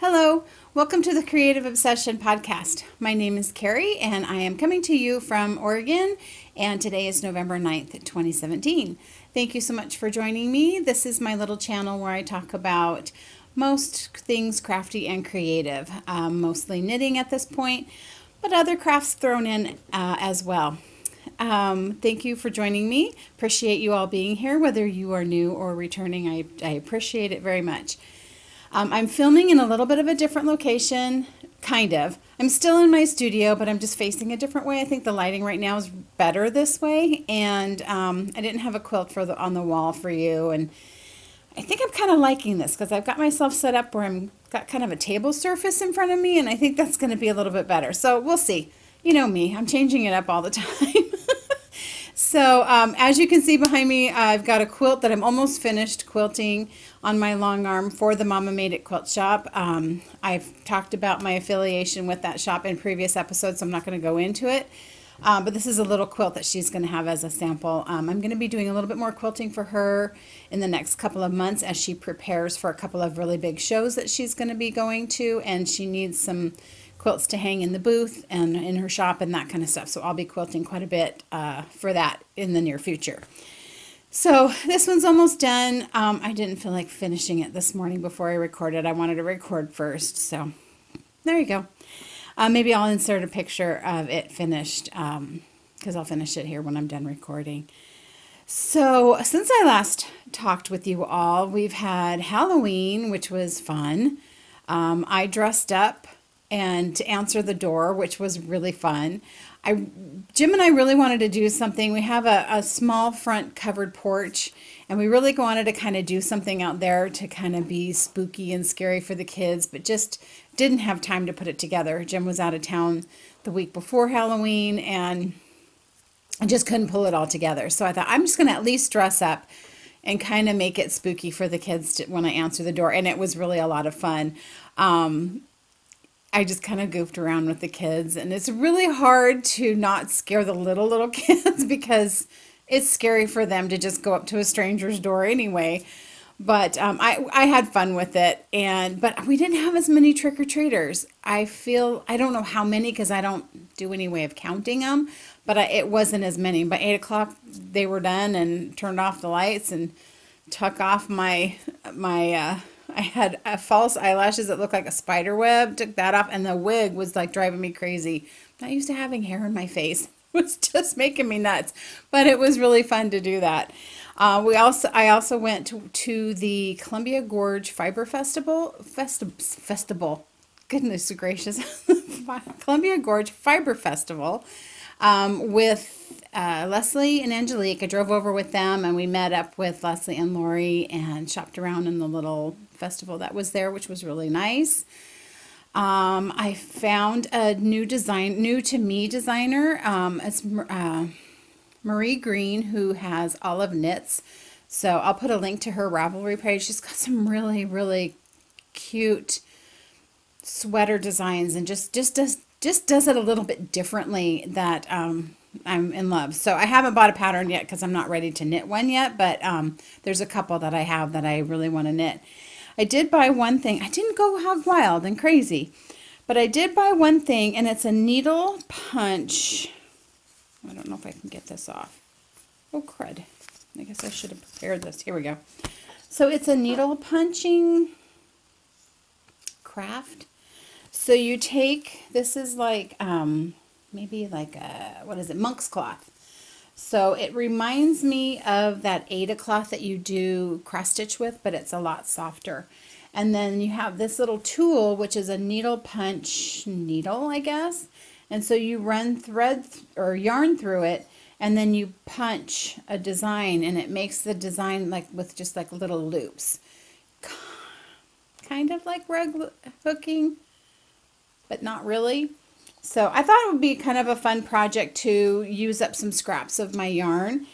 Hello, welcome to the Creative Obsession podcast. My name is Carrie and I am coming to you from Oregon, and today is November 9th, 2017. Thank you so much for joining me. This is my little channel where I talk about most things crafty and creative, mostly knitting at this point, but other crafts thrown in as well. Thank you for joining me. Appreciate you all being here, whether you are new or returning. I appreciate it very much. I'm filming in a little bit of a different location, kind of. I'm still in my studio, but I'm just facing a different way. I think the lighting right now is better this way, and I didn't have a quilt on the wall for you, and I think I'm kind of liking this because I've got myself set up where I'm got kind of a table surface in front of me, and I think that's going to be a little bit better. So we'll see. You know me, I'm changing it up all the time. So as you can see behind me, I've got a quilt that I'm almost finished quilting on my long arm for the Mama Made It Quilt Shop. I've talked about my affiliation with that shop in previous episodes, so I'm not going to go into it. But this is a little quilt that she's going to have as a sample. I'm going to be doing a little bit more quilting for her in the next couple of months as she prepares for a couple of really big shows that she's going to be going to, and she needs some quilts to hang in the booth and in her shop and that kind of stuff. So I'll be quilting quite a bit for that in the near future. So this one's almost done. I didn't feel like finishing it this morning before I recorded. I wanted to record first. So there you go. Maybe I'll insert a picture of it finished because I'll finish it here when I'm done recording. So since I last talked with you all, we've had Halloween, which was fun. I dressed up and to answer the door, which was really fun. Jim and I really wanted to do something. We have a small front covered porch, and we really wanted to kind of do something out there to kind of be spooky and scary for the kids, but just didn't have time to put it together. Jim was out of town the week before Halloween, and I just couldn't pull it all together. So I thought, I'm just going to at least dress up and kind of make it spooky for the kids when I answer the door, and it was really a lot of fun. I just kind of goofed around with the kids, and it's really hard to not scare the little kids because it's scary for them to just go up to a stranger's door anyway. But I had fun with it, but we didn't have as many trick-or-treaters. I don't know how many because I don't do any way of counting them, but it wasn't as many. By 8 o'clock, they were done and turned off the lights and took off my I had false eyelashes that looked like a spider web, took that off, and the wig was like driving me crazy. I'm not used to having hair in my face. It was just making me nuts, but it was really fun to do that. I also went to the Columbia Gorge Fiber Festival. Goodness gracious. Columbia Gorge Fiber Festival with Leslie and Angelique. I drove over with them, and we met up with Leslie and Lori and shopped around in the little festival that was there, which was really nice. I found a new to me designer. It's Marie Green, who has Olive Knits. So I'll put a link to her Ravelry page. She's got some really, really cute sweater designs, and just does it a little bit differently that I'm in love. So I haven't bought a pattern yet because I'm not ready to knit one yet, but there's a couple that I have that I really want to knit. I did buy one thing. I didn't go hog wild and crazy, but I did buy one thing, and it's a needle punch. I don't know if I can get this off. Oh, crud. I guess I should have prepared this. Here we go. So it's a needle punching craft. So you take, this is like, maybe like what is it, monk's cloth. So it reminds me of that Aida cloth that you do cross stitch with, but it's a lot softer. And then you have this little tool, which is a needle punch needle, I guess. And so you run thread or yarn through it, and then you punch a design, and it makes the design like with just like little loops. Kind of like rug hooking, but not really. So I thought it would be kind of a fun project to use up some scraps of my yarn,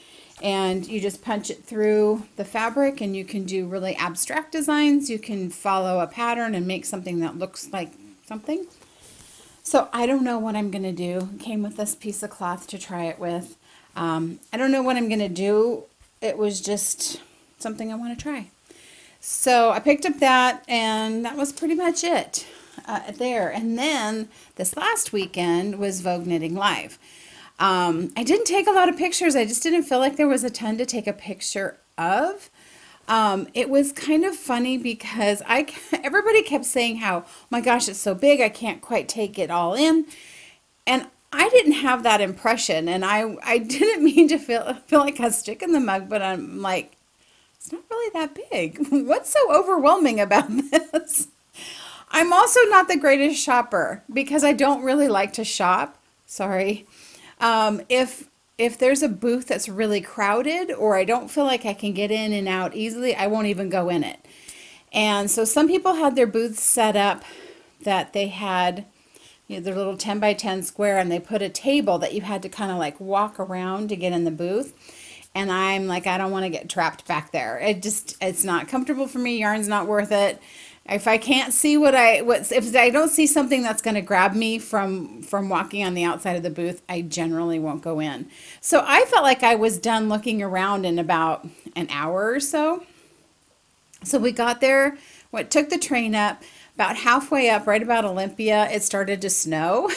and you just punch it through the fabric, and you can do really abstract designs. You can follow a pattern and make something that looks like something. So I don't know what I'm going to do. Came with this piece of cloth to try it with. I don't know what I'm going to do. It was just something I want to try. So I picked up that, and that was pretty much it there. And then this last weekend was Vogue Knitting Live. I didn't take a lot of pictures. I just didn't feel like there was a ton to take a picture of. It was kind of funny because everybody kept saying how, oh my gosh, it's so big, I can't quite take it all in. And I didn't have that impression, and I didn't mean to feel like a stick in the mud, but I'm like, it's not really that big. What's so overwhelming about this? I'm also not the greatest shopper because I don't really like to shop. Sorry. If there's a booth that's really crowded or I don't feel like I can get in and out easily, I won't even go in it. And so some people had their booths set up that they had, their little 10 by 10 square, and they put a table that you had to kind of like walk around to get in the booth. And I'm like, I don't want to get trapped back there. It's not comfortable for me. Yarn's not worth it. If I can't see if I don't see something that's going to grab me from walking on the outside of the booth, I generally won't go in. So I felt like I was done looking around in about an hour or so. So we got there, took the train up, about halfway up, right about Olympia, it started to snow.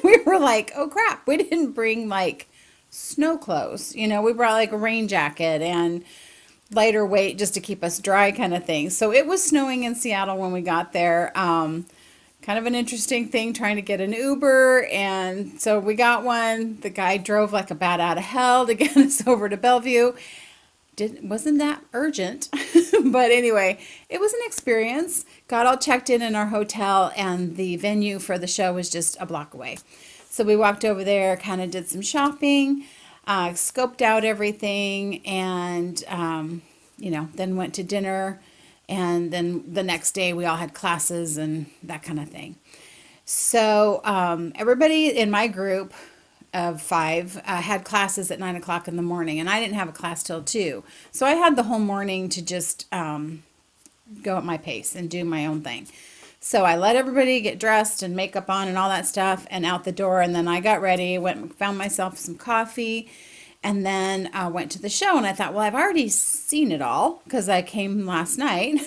We were like, oh crap, we didn't bring like snow clothes. We brought like a rain jacket and lighter weight just to keep us dry kind of thing. So it was snowing in Seattle when we got there. Kind of an interesting thing trying to get an Uber. And so we got one. The guy drove like a bat out of hell to get us over to Bellevue. Wasn't that urgent. But anyway, it was an experience. Got all checked in our hotel, and the venue for the show was just a block away. So we walked over there, kind of did some shopping, scoped out everything, and, then went to dinner. And then the next day we all had classes and that kind of thing. So everybody in my group of 5 had classes at 9 o'clock in the morning, and I didn't have a class till 2. So I had the whole morning to just go at my pace and do my own thing. So I let everybody get dressed and makeup on and all that stuff and out the door. And then I got ready, went and found myself some coffee, and then went to the show. And I thought, well, I've already seen it all because I came last night.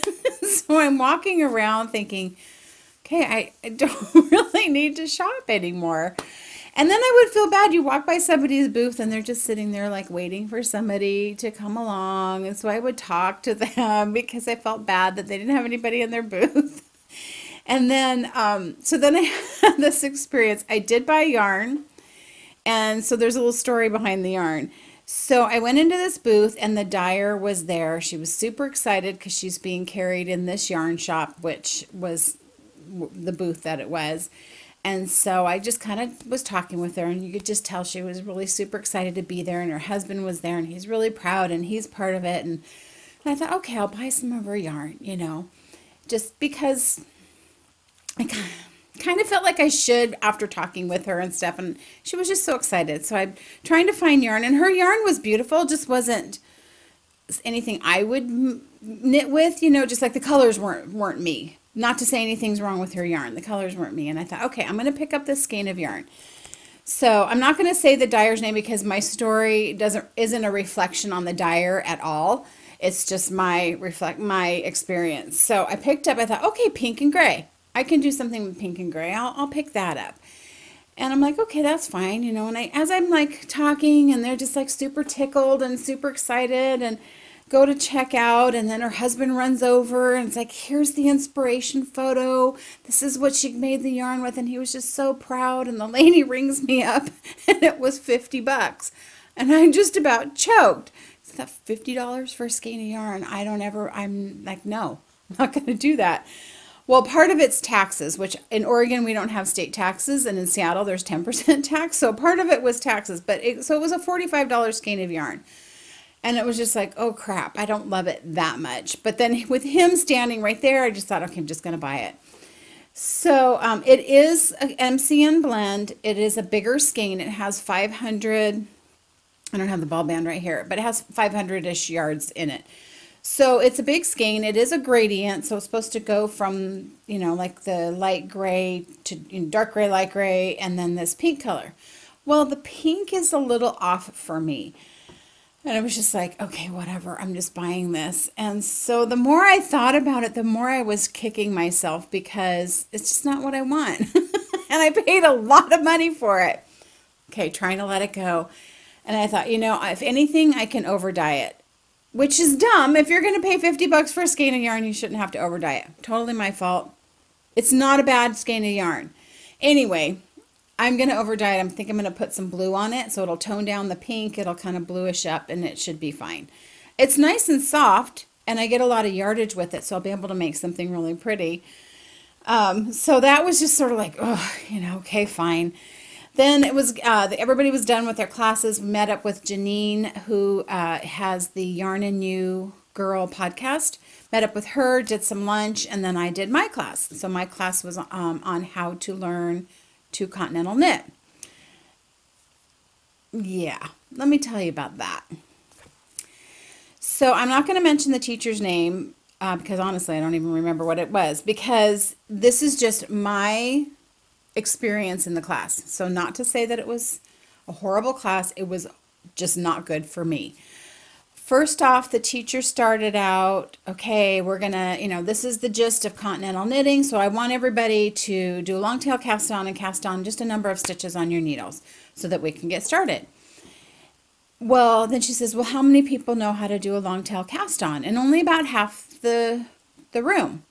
So I'm walking around thinking, okay, I don't really need to shop anymore. And then I would feel bad. You walk by somebody's booth and they're just sitting there like waiting for somebody to come along. And so I would talk to them because I felt bad that they didn't have anybody in their booth. And then, so then I had this experience. I did buy yarn. And so there's a little story behind the yarn. So I went into this booth and the dyer was there. She was super excited because she's being carried in this yarn shop, which was the booth that it was. And so I just kind of was talking with her, and you could just tell she was really super excited to be there. And her husband was there, and he's really proud, and he's part of it. And I thought, okay, I'll buy some of her yarn, just because I kind of felt like I should after talking with her and stuff. And she was just so excited. So I'm trying to find yarn, and her yarn was beautiful, just wasn't anything I would knit with, just like the colors weren't me. Not to say anything's wrong with her yarn. The colors weren't me. And I thought, okay, I'm going to pick up this skein of yarn. So I'm not going to say the dyer's name because my story isn't a reflection on the dyer at all. It's just my experience. So I picked up, I thought, okay, pink and gray. I can do something with pink and gray. I'll pick that up. And I'm like, okay, that's fine, and as I'm like talking, and they're just like super tickled and super excited, and go to check out, and then her husband runs over and it's like, here's the inspiration photo. This is what she made the yarn with, and he was just so proud. And the lady rings me up, and it was $50, and I just about choked. Is that $50 for a skein of yarn? I'm like, no, I'm not going to do that. Well, part of it's taxes, which in Oregon we don't have state taxes, and in Seattle there's 10% tax. So part of it was taxes, so it was a $45 skein of yarn. And it was just like, oh crap, I don't love it that much. But then with him standing right there, I just thought, okay, I'm just going to buy it. So it is an MCN blend. It is a bigger skein. It has 500, I don't have the ball band right here, but it has 500-ish yards in it. So it's a big skein. It is a gradient, so it's supposed to go from, like the light gray to dark gray, light gray, and then this pink color. Well, the pink is a little off for me. And I was just like, okay, whatever, I'm just buying this. And so the more I thought about it, the more I was kicking myself because it's just not what I want. And I paid a lot of money for it. Okay, trying to let it go. And I thought, if anything, I can over dye it, which is dumb. If you're going to pay $50 for a skein of yarn, you shouldn't have to over dye it. Totally my fault. It's not a bad skein of yarn. Anyway, I'm going to over dye it. I think I'm going to put some blue on it so it'll tone down the pink. It'll kind of bluish up and it should be fine. It's nice and soft and I get a lot of yardage with it, so I'll be able to make something really pretty. So that was just sort of like, oh, okay, fine. Then it was everybody was done with their classes. We met up with Janine, who has the Yarn and You Girl podcast. Met up with her, did some lunch, and then I did my class. So my class was on how to learn to continental knit. Yeah, let me tell you about that. So I'm not going to mention the teacher's name because honestly I don't even remember what it was, because this is just my experience in the class. So not to say that it was a horrible class, it was just not good for me. First off, the teacher started out, okay, we're gonna, this is the gist of continental knitting, so I want everybody to do a long tail cast on and cast on just a number of stitches on your needles so that we can get started. Well, then she says, well, how many people know how to do a long tail cast on? And only about half the room.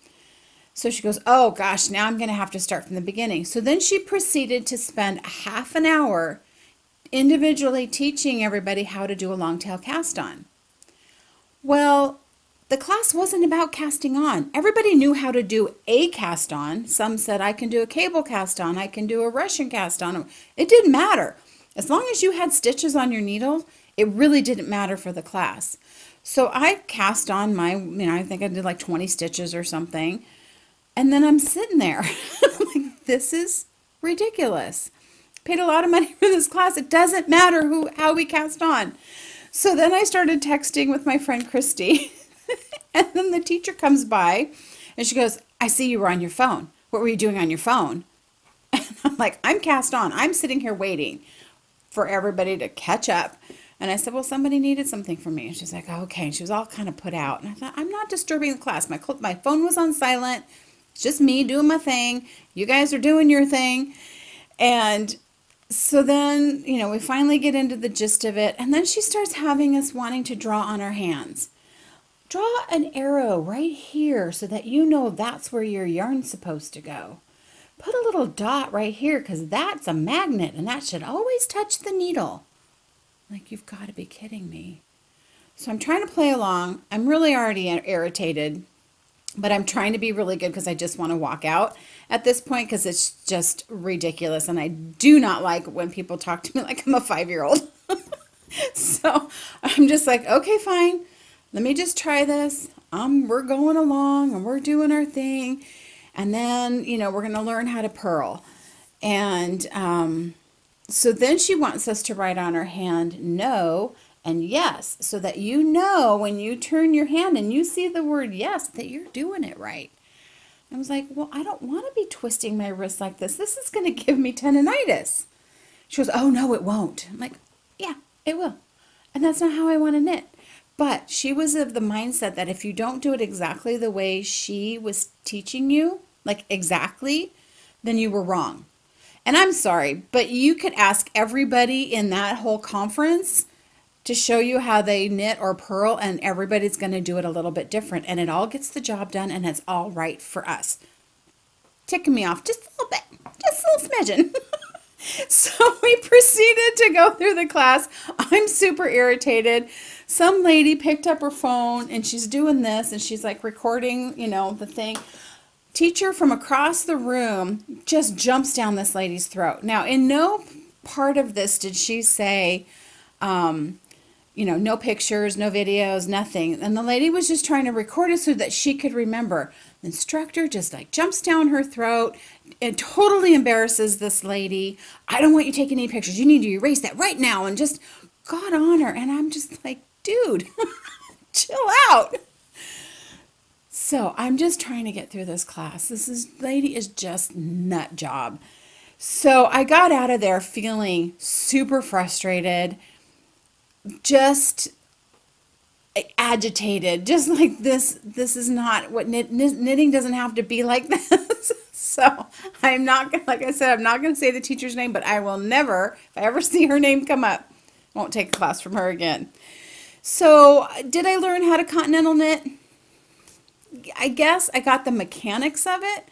So she goes, oh gosh, now I'm going to have to start from the beginning. So then she proceeded to spend half an hour individually teaching everybody how to do a long tail cast on. Well, the class wasn't about casting on. Everybody knew how to do a cast on. Some said, I can do a cable cast on. I can do a Russian cast on. It didn't matter. As long as you had stitches on your needle, it really didn't matter for the class. So I cast on my, I think I did like 20 stitches or something. And then I'm sitting there like, this is ridiculous. Paid a lot of money for this class. It doesn't matter how we cast on. So then I started texting with my friend Christy. And then the teacher comes by and she goes, I see you were on your phone. What were you doing on your phone? And I'm like, I'm cast on. I'm sitting here waiting for everybody to catch up. And I said, well, somebody needed something from me. And she's like, oh, okay. And she was all kind of put out. And I thought, I'm not disturbing the class. My phone was on silent. It's just me doing my thing. You guys are doing your thing. And so then, we finally get into the gist of it. And then she starts having us wanting to draw on our hands. Draw an arrow right here so that that's where your yarn's supposed to go. Put a little dot right here because that's a magnet and that should always touch the needle. Like, you've got to be kidding me. So I'm trying to play along. I'm really already irritated, but I'm trying to be really good because I just want to walk out at this point because it's just ridiculous. And I do not like when people talk to me like I'm a 5-year-old. So I'm just like, okay, fine. Let me just try this. We're going along and we're doing our thing. And then, we're going to learn how to purl. And so then she wants us to write on our hand no and yes, so that when you turn your hand and you see the word yes, that you're doing it right. I was like, well, I don't want to be twisting my wrist like this. This is going to give me tendonitis. She goes, oh, no, it won't. I'm like, yeah, it will. And that's not how I want to knit. But she was of the mindset that if you don't do it exactly the way she was teaching you, like exactly, then you were wrong. And I'm sorry, but you could ask everybody in that whole conference to show you how they knit or purl, and everybody's going to do it a little bit different. And it all gets the job done, and it's all right for us. Ticking me off just a little bit, just a little smidgen. So we proceeded to go through the class. I'm super irritated. Some lady picked up her phone, and she's doing this, and she's like recording, the thing. Teacher from across the room just jumps down this lady's throat. Now, in no part of this did she say, no pictures, no videos, nothing. And the lady was just trying to record it so that she could remember. The instructor just like jumps down her throat and totally embarrasses this lady. I don't want you taking any pictures. You need to erase that right now, and just got on her. And I'm just like, dude, chill out. So I'm just trying to get through this class. Lady is just nut job. So I got out of there feeling super frustrated. Just agitated, just like this is not what knitting doesn't have to be like this. So I'm not gonna, like I said, I'm not going to say the teacher's name, but I will never, if I ever see her name come up, won't take a class from her again. So did I learn how to continental knit? I guess I got the mechanics of it.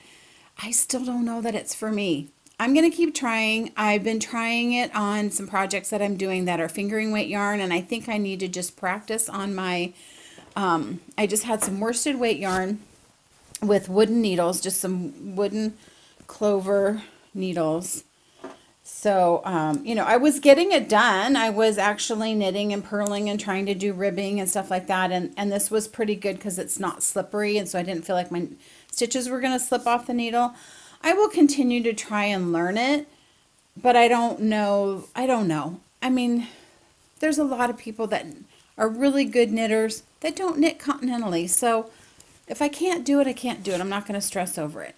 I still don't know that it's for me. I'm going to keep trying. I've been trying it on some projects that I'm doing that are fingering weight yarn, and I think I need to just practice on my, I just had some worsted weight yarn with wooden needles, just some wooden clover needles. So, I was getting it done. I was actually knitting and purling and trying to do ribbing and stuff like that, and this was pretty good because it's not slippery, and so I didn't feel like my stitches were going to slip off the needle. I will continue to try and learn it, but I don't know. I mean, there's a lot of people that are really good knitters that don't knit continentally. So if I can't do it, I can't do it. I'm not going to stress over it.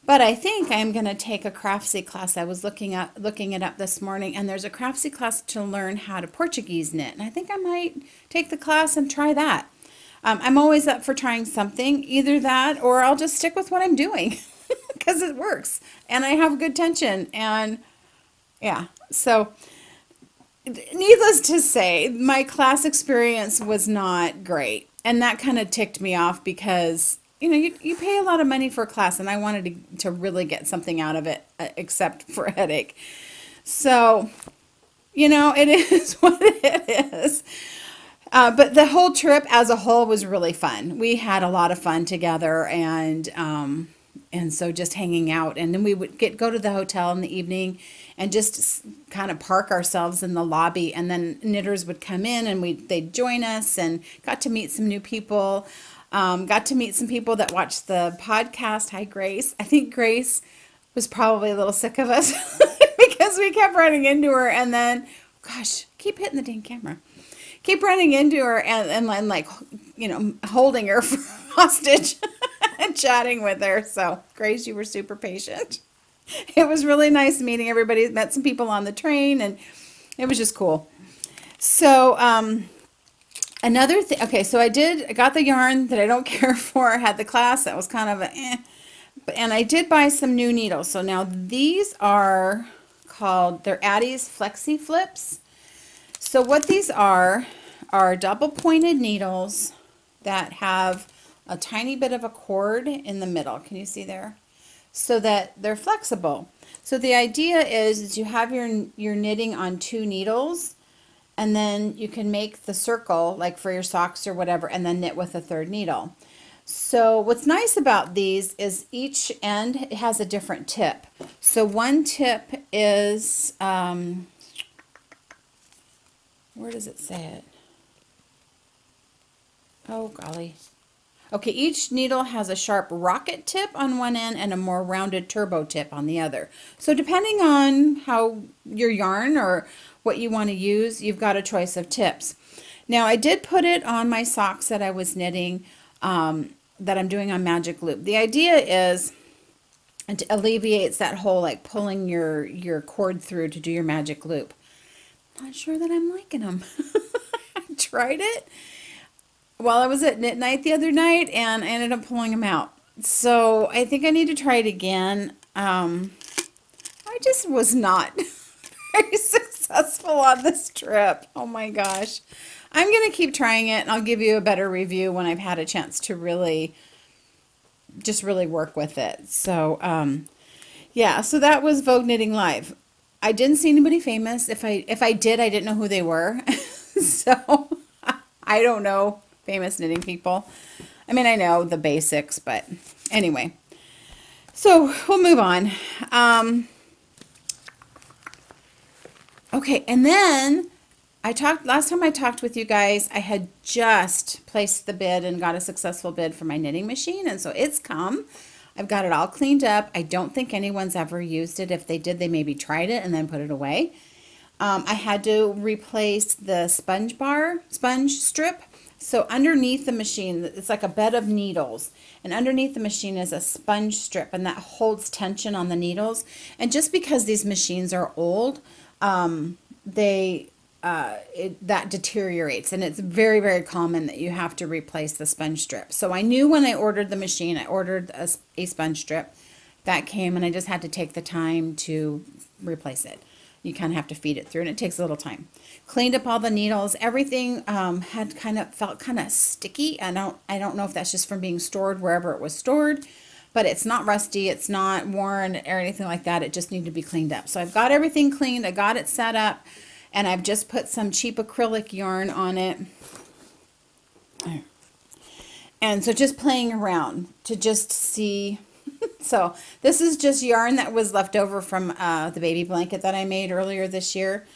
But I think I'm going to take a Craftsy class. I was looking it up this morning, and there's a Craftsy class to learn how to Portuguese knit. And I think I might take the class and try that. I'm always up for trying something, either that or I'll just stick with what I'm doing. Because it works and I have good tension, and yeah, so needless to say, my class experience was not great, and that kind of ticked me off because you pay a lot of money for a class, and I wanted to really get something out of it, except for a headache. So it is what it is. But the whole trip as a whole was really fun. We had a lot of fun together, and so just hanging out, and then we would go to the hotel in the evening and just kind of park ourselves in the lobby, and then knitters would come in and they'd join us, and got to meet some new people. Got to meet some people that watched the podcast. Hi, Grace. I think Grace was probably a little sick of us because we kept running into her, and then, gosh, keep hitting the dang camera. Keep running into her and like, holding her for hostage and chatting with her. So, Grace, you were super patient. It was really nice meeting everybody. Met some people on the train, and it was just cool. So, another thing, okay, so I got the yarn that I don't care for. I had the class that was kind of and I did buy some new needles. So now these are they're Addie's Flexi Flips. So what these are double pointed needles that have a tiny bit of a cord in the middle. Can you see there? So that they're flexible. So the idea is you have your knitting on 2 needles, and then you can make the circle like for your socks or whatever, and then knit with a 3rd needle. So what's nice about these is each end has a different tip. So one tip is, where does it say it? Oh, golly. Okay, each needle has a sharp rocket tip on one end and a more rounded turbo tip on the other. So depending on how your yarn or what you want to use, you've got a choice of tips. Now, I did put it on my socks that I was knitting, that I'm doing on Magic Loop. The idea is it alleviates that whole like pulling your cord through to do your Magic Loop. Not sure that I'm liking them. I tried it while I was at knit night the other night, and I ended up pulling them out. So I think I need to try it again. I just was not very successful on this trip. Oh my gosh. I'm going to keep trying it, and I'll give you a better review when I've had a chance to really work with it. So, yeah, so that was Vogue Knitting Live. I didn't see anybody famous. If I did, I didn't know who they were. So, I don't know famous knitting people. I mean, I know the basics, but anyway. So, we'll move on. Okay, and then last time I talked with you guys, I had just placed the bid and got a successful bid for my knitting machine, and so it's come. I've got it all cleaned up. I don't think anyone's ever used it. If they did, they maybe tried it and then put it away. I had to replace the sponge strip. So underneath the machine, it's like a bed of needles, and underneath the machine is a sponge strip, and that holds tension on the needles. And just because these machines are old, they that deteriorates, and it's very, very common that you have to replace the sponge strip. So I knew when I ordered the machine, I ordered a sponge strip that came, and I just had to take the time to replace it. You kind of have to feed it through, and it takes a little time. Cleaned up all the needles. Everything felt kind of sticky. I don't know if that's just from being stored wherever it was stored, but it's not rusty. It's not worn or anything like that. It just needed to be cleaned up. So I've got everything cleaned. I got it set up, and I've just put some cheap acrylic yarn on it. And so just playing around to just see. So this is just yarn that was left over from the baby blanket that I made earlier this year.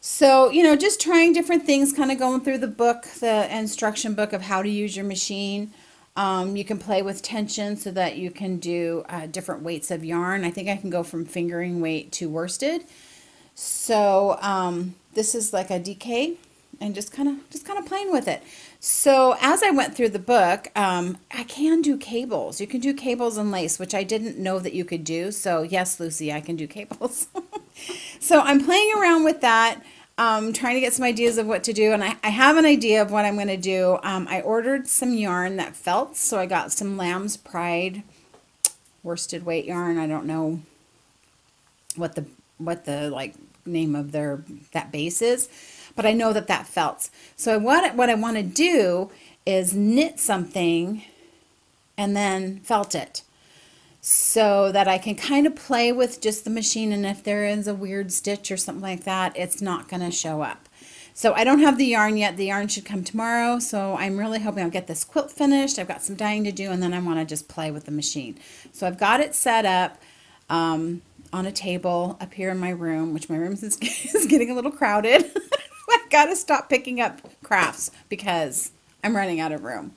So, just trying different things, kind of going through the book, the instruction book of how to use your machine. You can play with tension so that you can do different weights of yarn. I think I can go from fingering weight to worsted. So this is like a DK, and just kind of playing with it. So as I went through the book, I can do cables. You can do cables and lace, which I didn't know that you could do. So yes, Lucy, I can do cables. So I'm playing around with that, trying to get some ideas of what to do. And I have an idea of what I'm going to do. I ordered some yarn that felts. So I got some Lamb's Pride worsted weight yarn. I don't know what the like name of that base is, but I know that felts. So what I want to do is knit something and then felt it, so that I can kind of play with just the machine, and if there is a weird stitch or something like that, it's not going to show up. So I don't have the yarn yet. The yarn should come tomorrow, so I'm really hoping I'll get this quilt finished. I've got some dyeing to do, and then I want to just play with the machine. So I've got it set up on a table up here in my room, which my room is getting a little crowded. I've got to stop picking up crafts because I'm running out of room.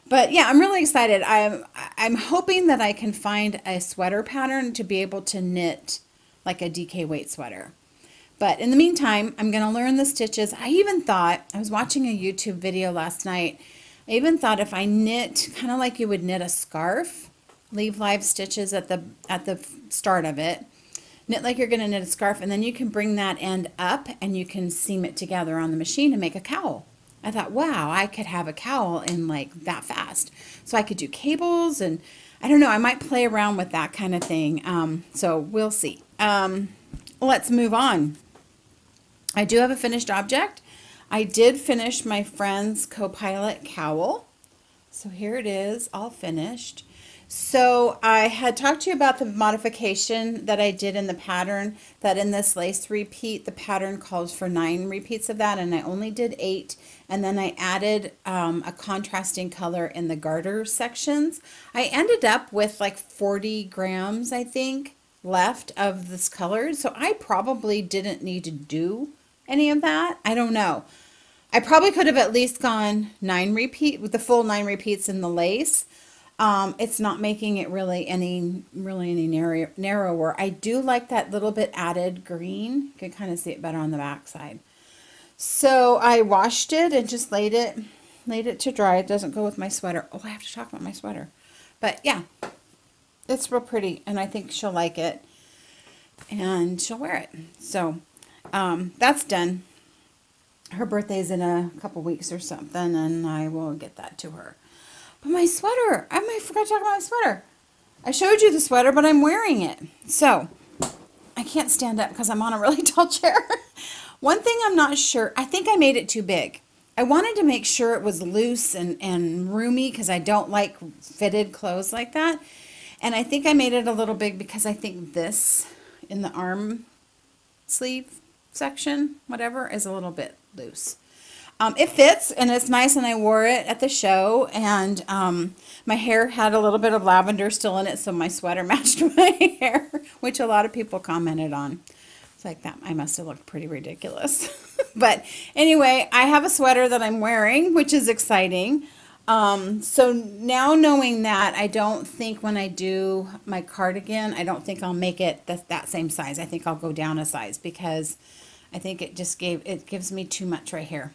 But yeah, I'm really excited. I'm hoping that I can find a sweater pattern to be able to knit like a DK weight sweater. But in the meantime, I'm going to learn the stitches. I was watching a YouTube video last night. I even thought if I knit kind of like you would knit a scarf, leave live stitches at the start of it, knit like you're going to knit a scarf, and then you can bring that end up and you can seam it together on the machine and make a cowl. I thought, wow, I could have a cowl in like that fast. So I could do cables, and I don't know, I might play around with that kind of thing. So we'll see. Let's move on. I do have a finished object. I did finish my friend's Copilot Cowl. So here it is, all finished. So I had talked to you about the modification that I did in the pattern, that in this lace repeat, the pattern calls for 9 repeats of that, and I only did 8. And then I added a contrasting color in the garter sections. I ended up with like 40 grams, I think, left of this color. So I probably didn't need to do any of that. I don't know. I probably could have at least gone 9 repeat with the full 9 repeats in the lace. It's not making it really any narrower. I do like that little bit added green. You can kind of see it better on the back side. So I washed it and just laid it to dry. It doesn't go with my sweater. Oh, I have to talk about my sweater. But yeah, it's real pretty, and I think she'll like it, and she'll wear it. So that's done. Her birthday's in a couple weeks or something, and I will get that to her. But my sweater, I forgot to talk about my sweater. I showed you the sweater, but I'm wearing it. So I can't stand up because I'm on a really tall chair. One thing I'm not sure, I think I made it too big. I wanted to make sure it was loose and roomy because I don't like fitted clothes like that. And I think I made it a little big because I think this in the arm sleeve section, whatever, is a little bit loose. It fits, and it's nice, and I wore it at the show, and my hair had a little bit of lavender still in it, so my sweater matched my hair, which a lot of people commented on. It's like that. I must have looked pretty ridiculous. But anyway, I have a sweater that I'm wearing, which is exciting. So now knowing that, I don't think when I do my cardigan, I don't think I'll make it that same size. I think I'll go down a size because I think it gives me too much right here.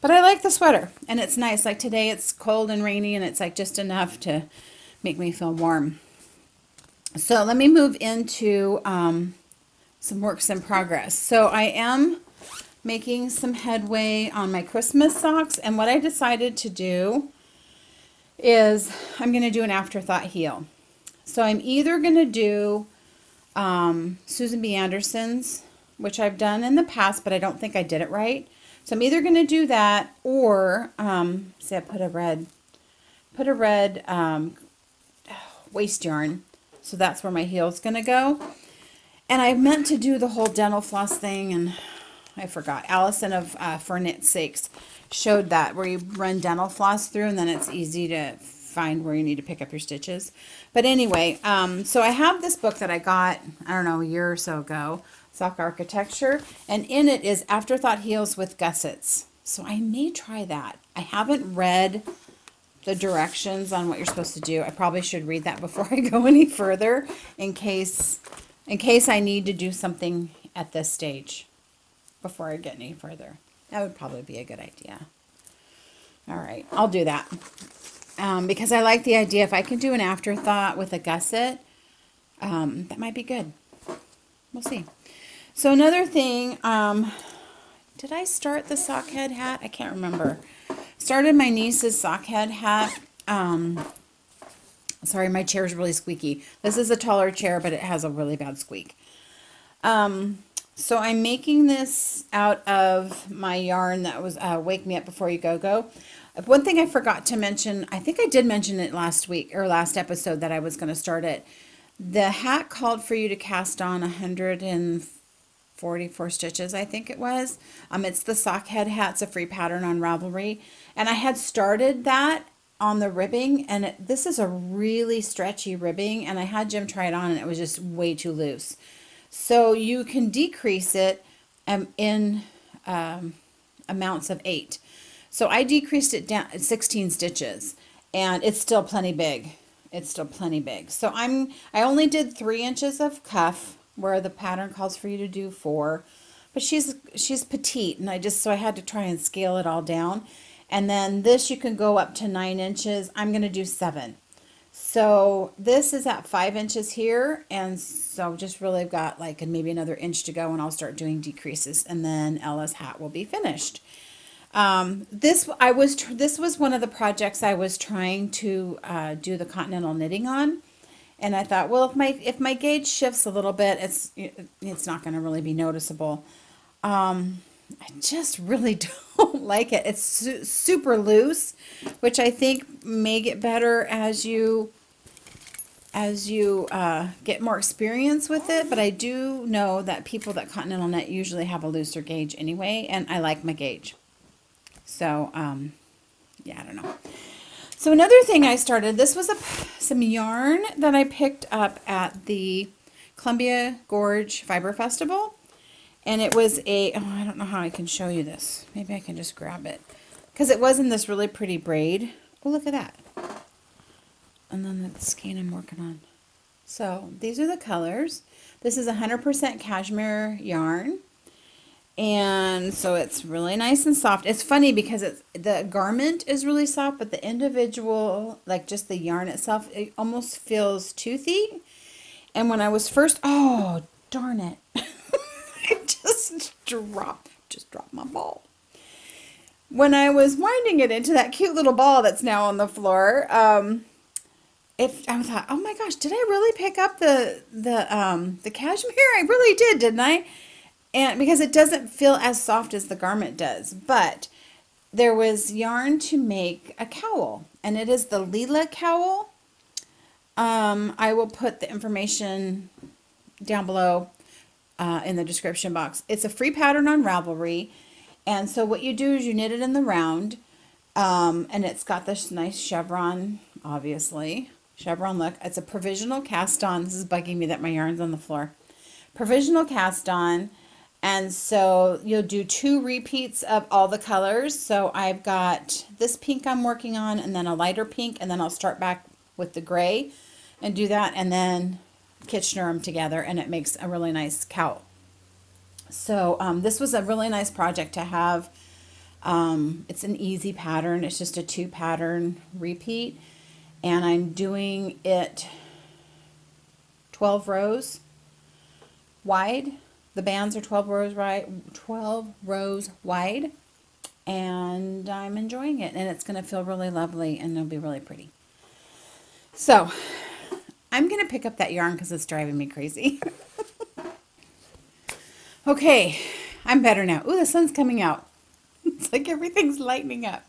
But I like the sweater, and it's nice. Like today it's cold and rainy, and it's like just enough to make me feel warm. So let me move into some works in progress. So I am making some headway on my Christmas socks. And what I decided to do is I'm going to do an afterthought heel. So I'm either going to do Susan B. Anderson's, which I've done in the past, but I don't think I did it right. So I'm either going to do that or, see, I put a red waist yarn. So that's where my heel's going to go. And I meant to do the whole dental floss thing, and I forgot. Allison of For Knit Sakes showed that, where you run dental floss through, and then it's easy to find where you need to pick up your stitches. But anyway, so I have this book that I got, I don't know, a year or so ago, Sock Architecture, and in it is Afterthought Heels with Gussets. So I may try that. I haven't read the directions on what you're supposed to do. I probably should read that before I go any further in case I need to do something at this stage before I get any further. That would probably be a good idea. All right, I'll do that. Because I like the idea, if I can do an afterthought with a gusset, that might be good. We'll see. So another thing, did I start the sockhead hat? I can't remember. Started my niece's sockhead hat. Sorry, my chair is really squeaky. This is a taller chair, but it has a really bad squeak. So I'm making this out of my yarn that was Wake Me Up Before You Go. One thing I forgot to mention, I think I did mention it last week or last episode that I was going to start it. The hat called for you to cast on 144 stitches, I think it was. It's the Sockhead hat. It's a free pattern on Ravelry. And I had started that on the ribbing, and this is a really stretchy ribbing, and I had Jim try it on, and it was just way too loose. So you can decrease it in amounts of 8. So I decreased it down 16 stitches, and it's still plenty big. It's still plenty big. So I only did 3 inches of cuff where the pattern calls for you to do 4, but she's petite, and I had to try and scale it all down. And then this you can go up to 9 inches. I'm going to do 7. So this is at 5 inches here, and so just really got like maybe another inch to go, and I'll start doing decreases, and then Ella's hat will be finished. This was one of the projects I was trying to do the Continental Knitting on, and I thought, well, if my gauge shifts a little bit, it's not going to really be noticeable. I just really don't like it. It's super loose, which I think may get better as you get more experience with it. But I do know that people that Continental Knit usually have a looser gauge anyway, and I like my gauge. So, yeah, I don't know. So another thing I started, this was some yarn that I picked up at the Columbia Gorge Fiber Festival. And it was I don't know how I can show you this. Maybe I can just grab it. Because it was in this really pretty braid. Oh, look at that. And then the skein I'm working on. So these are the colors. This is 100% cashmere yarn. And so it's really nice and soft. It's funny because the garment is really soft, but the individual, like just the yarn itself, it almost feels toothy. And when I was first, oh, darn it. I just dropped my ball. When I was winding it into that cute little ball that's now on the floor, I thought, oh my gosh, did I really pick up the cashmere? I really did, didn't I? And because it doesn't feel as soft as the garment does, but there was yarn to make a cowl, and it is the Lila Cowl. I will put the information down below in the description box. It's a free pattern on Ravelry, and so what you do is you knit it in the round, and it's got this nice chevron, obviously. Chevron look. It's a provisional cast on. This is bugging me that my yarn's on the floor. Provisional cast on. And so you'll do 2 repeats of all the colors. So I've got this pink I'm working on, and then a lighter pink, and then I'll start back with the gray and do that, and then Kitchener them together, and it makes a really nice cowl. So this was a really nice project to have. It's an easy pattern. It's just a 2 pattern repeat, and I'm doing it 12 rows wide. The bands are 12 rows wide, and I'm enjoying it, and it's going to feel really lovely, and it'll be really pretty. So I'm going to pick up that yarn because it's driving me crazy. Okay, I'm better now. Ooh, the sun's coming out. It's like everything's lightening up.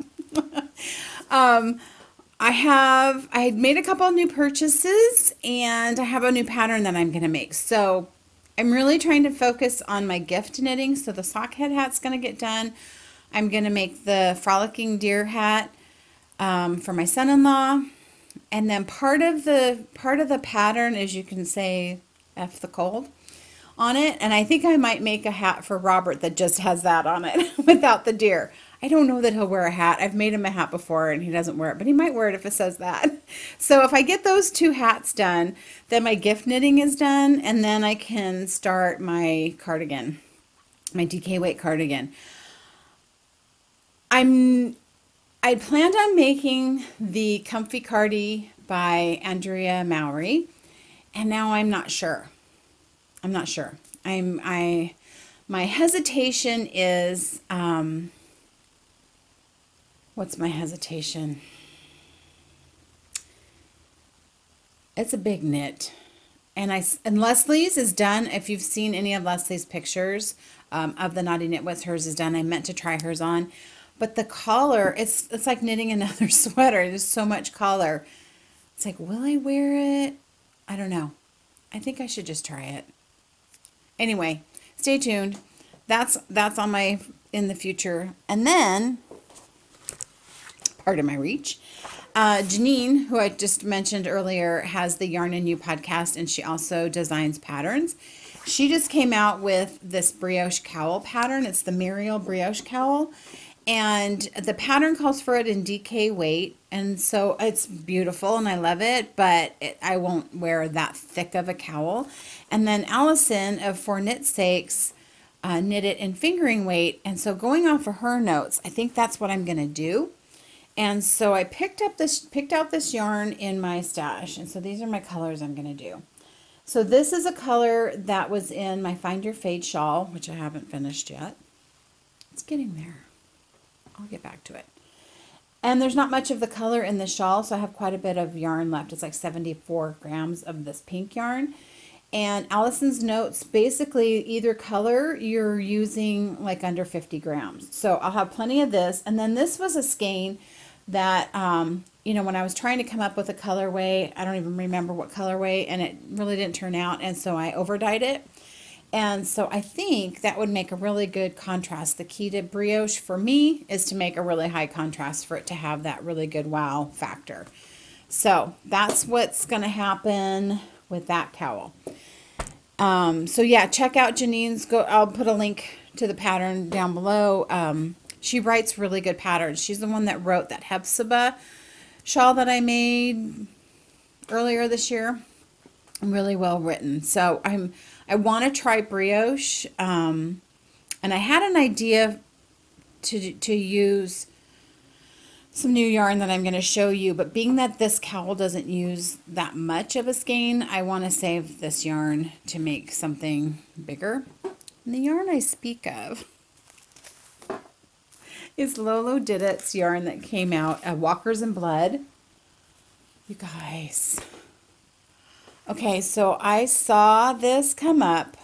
I had made a couple of new purchases, and I have a new pattern that I'm going to make. So I'm really trying to focus on my gift knitting. So the sock head hat's going to get done. I'm going to make the frolicking deer hat for my son-in-law. And then part of the pattern is, you can say, F the cold on it. And I think I might make a hat for Robert that just has that on it without the deer. I don't know that he'll wear a hat. I've made him a hat before and he doesn't wear it, but he might wear it if it says that. So if I get those 2 hats done, then my gift knitting is done, and then I can start my cardigan, my DK weight cardigan. I planned on making the Comfy Cardi by Andrea Mowry, and now I'm not sure. My hesitation is, what's my hesitation? It's a big knit. And Leslie's is done. If you've seen any of Leslie's pictures of the Naughty Knitwits, hers is done. I meant to try hers on. But the collar, it's like knitting another sweater. There's so much collar. It's like, will I wear it? I don't know. I think I should just try it. Anyway, stay tuned. That's on my in the future. And then, part of my reach, Janine, who I just mentioned earlier, has the Yarn and You podcast, and she also designs patterns. She just came out with this brioche cowl pattern. It's the Muriel brioche cowl. And the pattern calls for it in DK weight, and so it's beautiful and I love it, but I won't wear that thick of a cowl. And then Allison of For Knit Sakes knit it in fingering weight, and so going off of her notes, I think that's what I'm going to do. And so I picked out this yarn in my stash, and so these are my colors I'm going to do. So this is a color that was in my Find Your Fade shawl, which I haven't finished yet. It's getting there. I'll get back to it. And there's not much of the color in the shawl, so I have quite a bit of yarn left. It's like 74 grams of this pink yarn. And Allison's notes, basically either color you're using like under 50 grams. So I'll have plenty of this. And then this was a skein that, when I was trying to come up with a colorway, I don't even remember what colorway, and it really didn't turn out. And so I over-dyed it. And so I think that would make a really good contrast. The key to brioche for me is to make a really high contrast for it to have that really good wow factor. So that's what's going to happen with that cowl. So yeah, check out Janine's. I'll put a link to the pattern down below. She writes really good patterns. She's the one that wrote that Hepzibah shawl that I made earlier this year. Really well written. So I want to try brioche, and I had an idea to use some new yarn that I'm going to show you, but being that this cowl doesn't use that much of a skein, I want to save this yarn to make something bigger. And the yarn I speak of is Lolo Did It's yarn that came out at Walkers in Blood. You guys. Okay, so I saw this come up,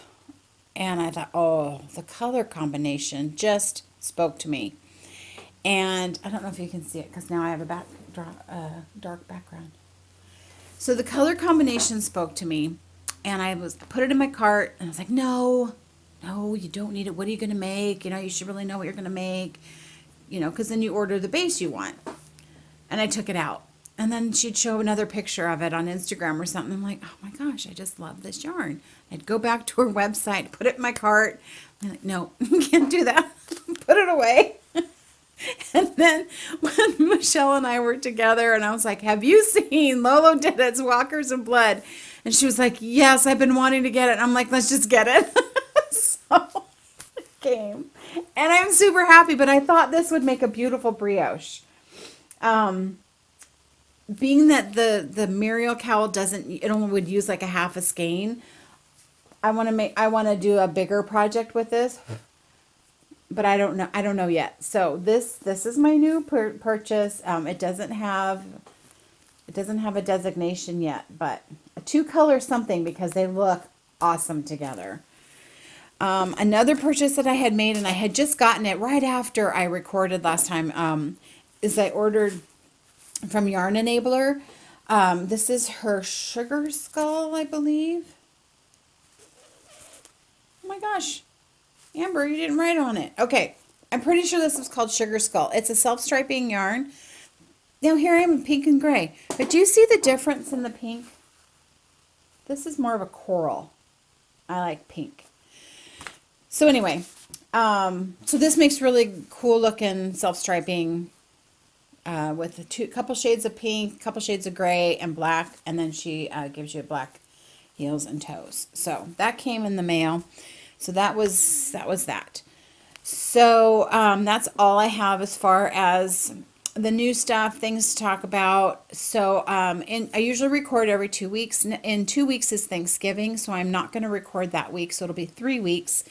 and I thought, oh, the color combination just spoke to me. And I don't know if you can see it because now I have a dark background. So the color combination spoke to me, and I put it in my cart, and I was like, no, you don't need it. What are you going to make? You should really know what you're going to make, because then you order the base you want. And I took it out. And then she'd show another picture of it on Instagram or something. I'm like, oh my gosh, I just love this yarn. I'd go back to her website, put it in my cart. I'm like, no, you can't do that. Put it away. And then when Michelle and I were together, and I was like, have you seen Lolo Did It's Walkers in Blood? And she was like, yes, I've been wanting to get it. I'm like, let's just get it. So it came. And I'm super happy, but I thought this would make a beautiful brioche. Being that the Muriel cowl it only would use like a half a skein, I want to do a bigger project with this, but I don't know yet. So this is my new purchase. It doesn't have a designation yet, but a 2-color something because they look awesome together. Another purchase that I had made, and I had just gotten it right after I recorded last time, is I ordered from Yarn Enabler. This is her Sugar Skull, I believe. Oh my gosh. Amber, you didn't write on it. Okay. I'm pretty sure this is called Sugar Skull. It's a self-striping yarn. Now here I am in pink and gray. But do you see the difference in the pink? This is more of a coral. I like pink. So anyway, so this makes really cool looking self-striping with a couple shades of pink, couple shades of gray and black, and then she gives you black heels and toes. So that came in the mail. So that was that. So that's all I have as far as the new stuff, things to talk about. So I usually record every 2 weeks. In 2 weeks is Thanksgiving, so I'm not going to record that week. So it'll be 3 weeks,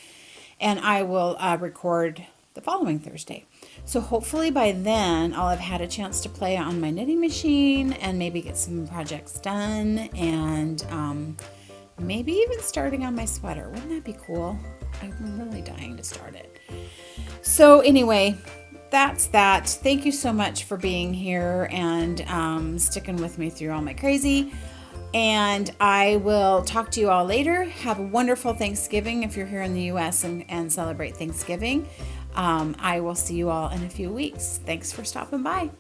and I will record the following Thursday. So hopefully by then I'll have had a chance to play on my knitting machine and maybe get some projects done, and maybe even starting on my sweater. Wouldn't that be cool? I'm really dying to start it. So anyway, that's that. Thank you so much for being here and sticking with me through all my crazy. And I will talk to you all later. Have a wonderful Thanksgiving if you're here in the U.S. and celebrate Thanksgiving. I will see you all in a few weeks. Thanks for stopping by.